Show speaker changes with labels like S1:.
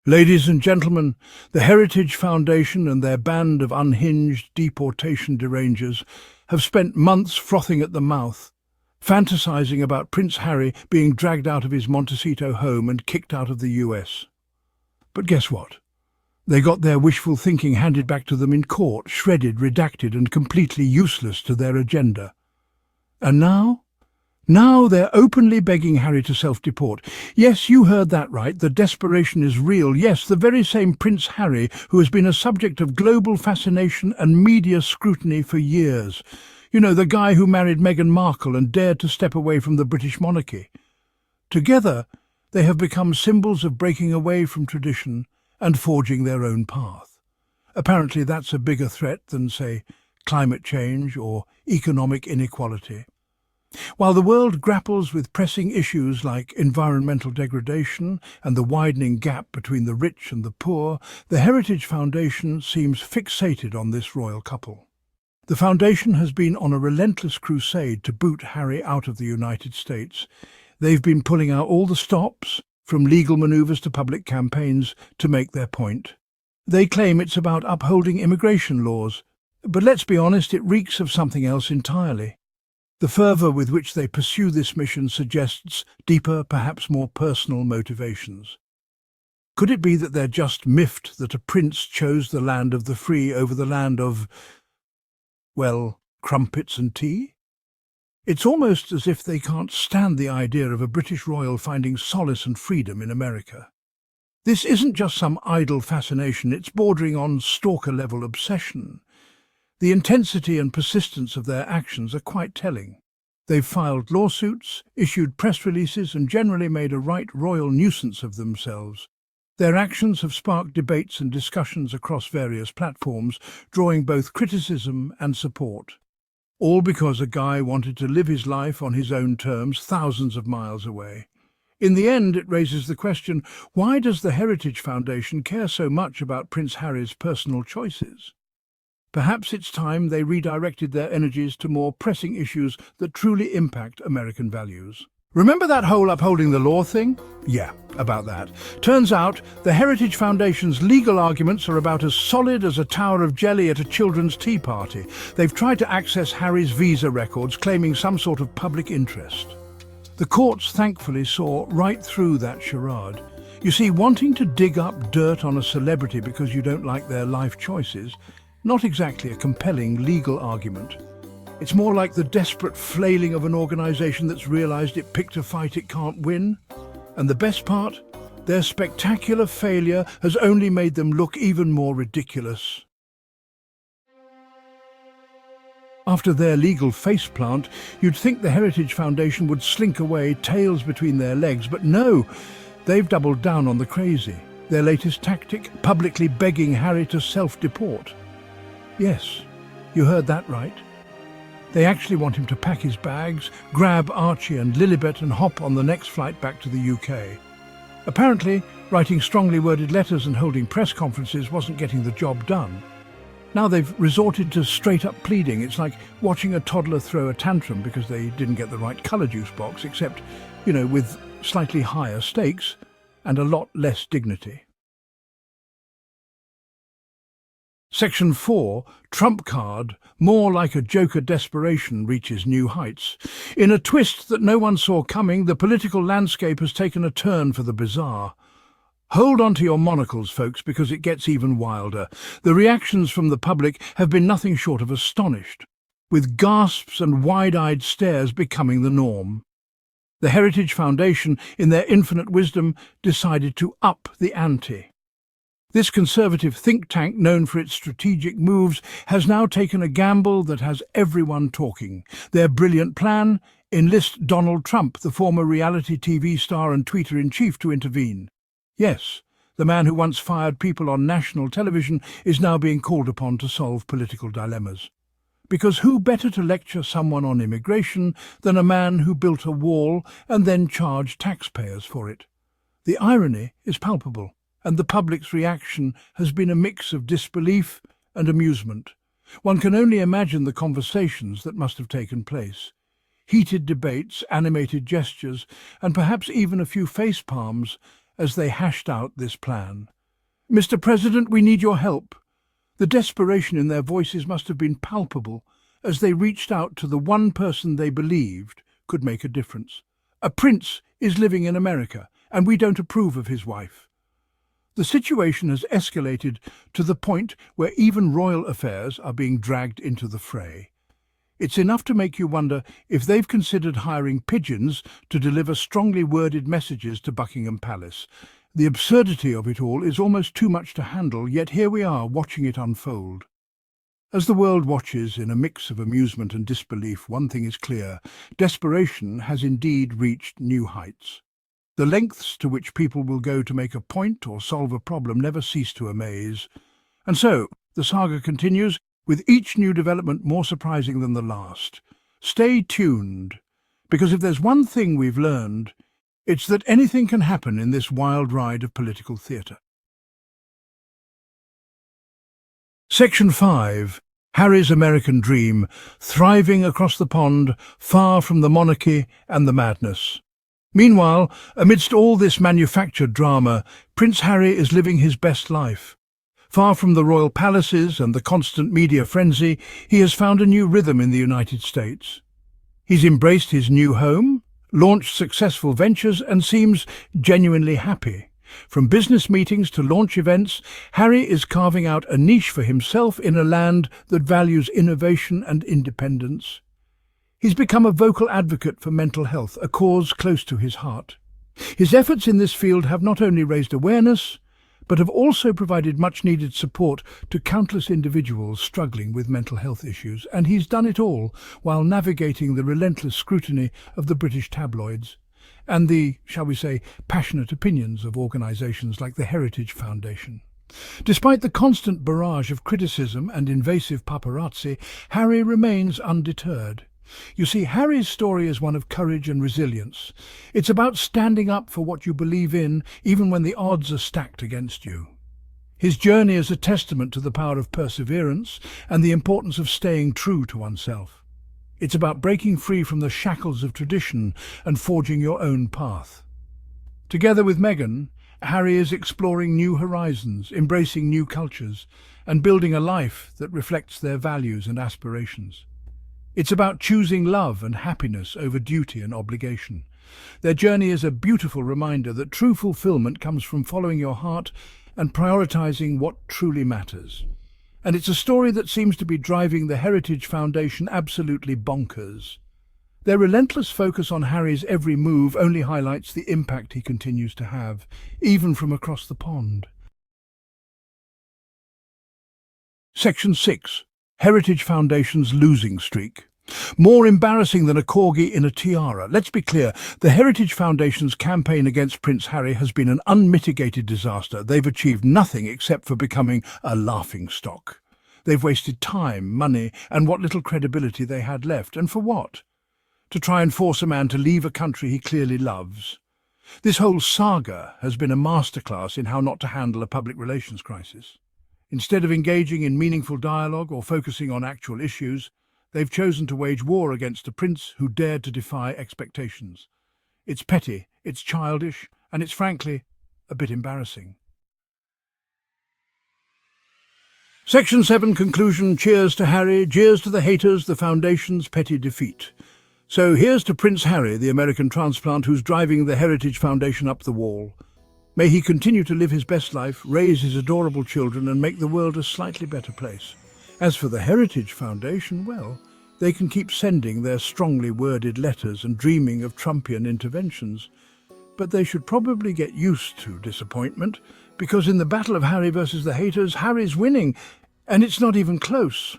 S1: Ladies and gentlemen, the Heritage Foundation and their band of unhinged deportation derangers have spent months frothing at the mouth, fantasizing about Prince Harry being dragged out of his Montecito home and kicked out of the US. But guess what? They got their wishful thinking handed back to them in court, shredded, redacted, and completely useless to their agenda. And now? Now they're openly begging Harry to self-deport. Yes, you heard that right. The desperation is real. Yes, the very same Prince Harry who has been a subject of global fascination and media scrutiny for years. You know, the guy who married Meghan Markle and dared to step away from the British monarchy. Together, they have become symbols of breaking away from tradition and forging their own path. Apparently that's a bigger threat than, say, climate change or economic inequality. While the world grapples with pressing issues like environmental degradation and the widening gap between the rich and the poor, the Heritage Foundation seems fixated on this royal couple. The foundation has been on a relentless crusade to boot Harry out of the United States. They've been pulling out all the stops, from legal maneuvers to public campaigns, to make their point. They claim it's about upholding immigration laws, but let's be honest, it reeks of something else entirely. The fervour with which they pursue this mission suggests deeper, perhaps more personal motivations. Could it be that they're just miffed that a prince chose the land of the free over the land of, well, crumpets and tea? It's almost as if they can't stand the idea of a British royal finding solace and freedom in America. This isn't just some idle fascination, it's bordering on stalker-level obsession. The intensity and persistence of their actions are quite telling. They've filed lawsuits, issued press releases, and generally made a right royal nuisance of themselves. Their actions have sparked debates and discussions across various platforms, drawing both criticism and support. All because a guy wanted to live his life on his own terms thousands of miles away. In the end, it raises the question, why does the Heritage Foundation care so much about Prince Harry's personal choices? Perhaps it's time they redirected their energies to more pressing issues that truly impact American values. Remember that whole upholding the law thing? Yeah, about that. Turns out the Heritage Foundation's legal arguments are about as solid as a tower of jelly at a children's tea party. They've tried to access Harry's visa records, claiming some sort of public interest. The courts thankfully saw right through that charade. You see, wanting to dig up dirt on a celebrity because you don't like their life choices, not exactly a compelling legal argument. It's more like the desperate flailing of an organisation that's realised it picked a fight it can't win. And the best part? Their spectacular failure has only made them look even more ridiculous. After their legal faceplant, you'd think the Heritage Foundation would slink away, tails between their legs, but no, they've doubled down on the crazy. Their latest tactic, publicly begging Harry to self-deport. Yes, you heard that right. They actually want him to pack his bags, grab Archie and Lilibet and hop on the next flight back to the UK. Apparently, writing strongly worded letters and holding press conferences wasn't getting the job done. Now they've resorted to straight-up pleading. It's like watching a toddler throw a tantrum because they didn't get the right colour juice box, except, with slightly higher stakes and a lot less dignity. Section 4, Trump Card, more like a Joker desperation, reaches new heights. In a twist that no one saw coming, the political landscape has taken a turn for the bizarre. Hold on to your monocles, folks, because it gets even wilder. The reactions from the public have been nothing short of astonished, with gasps and wide-eyed stares becoming the norm. The Heritage Foundation, in their infinite wisdom, decided to up the ante. This conservative think tank, known for its strategic moves, has now taken a gamble that has everyone talking. Their brilliant plan? Enlist Donald Trump, the former reality TV star and tweeter-in-chief, to intervene. Yes, the man who once fired people on national television is now being called upon to solve political dilemmas. Because who better to lecture someone on immigration than a man who built a wall and then charged taxpayers for it? The irony is palpable, and the public's reaction has been a mix of disbelief and amusement. One can only imagine the conversations that must have taken place. Heated debates, animated gestures, and perhaps even a few face palms as they hashed out this plan. "Mr. President, we need your help." The desperation in their voices must have been palpable as they reached out to the one person they believed could make a difference. "A prince is living in America, and we don't approve of his wife." The situation has escalated to the point where even royal affairs are being dragged into the fray. It's enough to make you wonder if they've considered hiring pigeons to deliver strongly worded messages to Buckingham Palace. The absurdity of it all is almost too much to handle, yet here we are watching it unfold. As the world watches in a mix of amusement and disbelief, one thing is clear: desperation has indeed reached new heights. The lengths to which people will go to make a point or solve a problem never cease to amaze. And so, the saga continues, with each new development more surprising than the last. Stay tuned, because if there's one thing we've learned, it's that anything can happen in this wild ride of political theatre. Section 5. Harry's American Dream, thriving across the pond, far from the monarchy and the madness. Meanwhile, amidst all this manufactured drama, Prince Harry is living his best life. Far from the royal palaces and the constant media frenzy, he has found a new rhythm in the United States. He's embraced his new home, launched successful ventures, and seems genuinely happy. From business meetings to launch events, Harry is carving out a niche for himself in a land that values innovation and independence. He's become a vocal advocate for mental health, a cause close to his heart. His efforts in this field have not only raised awareness, but have also provided much-needed support to countless individuals struggling with mental health issues, and he's done it all while navigating the relentless scrutiny of the British tabloids and the, shall we say, passionate opinions of organisations like the Heritage Foundation. Despite the constant barrage of criticism and invasive paparazzi, Harry remains undeterred. You see, Harry's story is one of courage and resilience. It's about standing up for what you believe in, even when the odds are stacked against you. His journey is a testament to the power of perseverance and the importance of staying true to oneself. It's about breaking free from the shackles of tradition and forging your own path. Together with Meghan, Harry is exploring new horizons, embracing new cultures, and building a life that reflects their values and aspirations. It's about choosing love and happiness over duty and obligation. Their journey is a beautiful reminder that true fulfillment comes from following your heart and prioritizing what truly matters. And it's a story that seems to be driving the Heritage Foundation absolutely bonkers. Their relentless focus on Harry's every move only highlights the impact he continues to have, even from across the pond. Section 6. Heritage Foundation's losing streak. More embarrassing than a corgi in a tiara. Let's be clear, the Heritage Foundation's campaign against Prince Harry has been an unmitigated disaster. They've achieved nothing except for becoming a laughingstock. They've wasted time, money, and what little credibility they had left. And for what? To try and force a man to leave a country he clearly loves. This whole saga has been a masterclass in how not to handle a public relations crisis. Instead of engaging in meaningful dialogue or focusing on actual issues, they've chosen to wage war against a prince who dared to defy expectations. It's petty, it's childish, and it's frankly a bit embarrassing. Section 7 conclusion. Cheers to Harry, cheers to the haters, the Foundation's petty defeat. So here's to Prince Harry, the American transplant who's driving the Heritage Foundation up the wall. May he continue to live his best life, raise his adorable children, and make the world a slightly better place. As for the Heritage Foundation, well, they can keep sending their strongly worded letters and dreaming of Trumpian interventions. But they should probably get used to disappointment, because in the battle of Harry versus the haters, Harry's winning, and it's not even close.